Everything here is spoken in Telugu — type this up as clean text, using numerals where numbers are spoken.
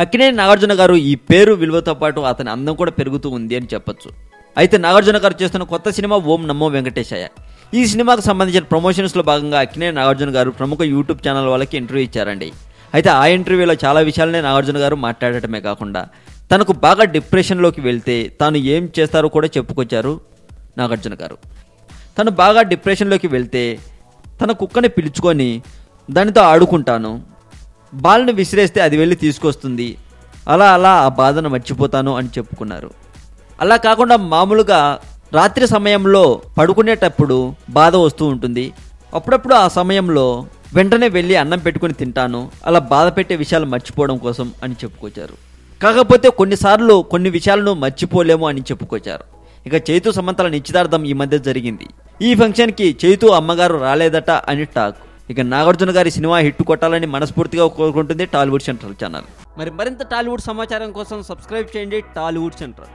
అక్కినేని నాగార్జున గారు ఈ పేరు విలువతో పాటు అతని అందం కూడా పెరుగుతూ ఉంది అని చెప్పొచ్చు. అయితే నాగార్జున గారు చేస్తున్న కొత్త సినిమా ఓం నమో వెంకటేశయ్య. ఈ సినిమాకు సంబంధించిన ప్రమోషన్స్లో భాగంగా అక్కినేని నాగార్జున గారు ప్రముఖ యూట్యూబ్ ఛానల్ వాళ్ళకి ఇంటర్వ్యూ ఇచ్చారండి. అయితే ఆ ఇంటర్వ్యూలో చాలా విషయాలనే నాగార్జున గారు మాట్లాడటమే కాకుండా తనకు బాగా డిప్రెషన్లోకి వెళ్తే తాను ఏం చేస్తారో కూడా చెప్పుకొచ్చారు నాగార్జున గారు. తను బాగా డిప్రెషన్లోకి వెళ్తే తన కుక్కని పిలుచుకొని దానితో ఆడుకుంటాను, బాల్ని విసిరేస్తే అది వెళ్ళి తీసుకొస్తుంది, అలా అలా ఆ బాధను మర్చిపోతాను అని చెప్పుకున్నారు. అలా కాకుండా మామూలుగా రాత్రి సమయంలో పడుకునేటప్పుడు బాధ వస్తూ ఉంటుంది, అప్పుడప్పుడు ఆ సమయంలో వెంటనే వెళ్ళి అన్నం పెట్టుకుని తింటాను, అలా బాధ పెట్టే విషయాలు మర్చిపోవడం కోసం అని చెప్పుకొచ్చారు. కాకపోతే కొన్నిసార్లు కొన్ని విషయాలను మర్చిపోలేము అని చెప్పుకొచ్చారు. ఇక చైతు సమంతల నిశ్చితార్థం ఈ మధ్య జరిగింది. ఈ ఫంక్షన్కి చైతు అమ్మగారు రాలేదట అని టాక్. ఇక నాగార్జున గారి సినిమా హిట్ కొట్టాలని మనస్ఫూర్తిగా కోరుకుంటుంది టాలీవుడ్ సెంట్రల్ ఛానల్. మరింత టాలీవుడ్ సమాచారం కోసం సబ్స్క్రైబ్ చేయండి టాలీవుడ్ సెంట్రల్.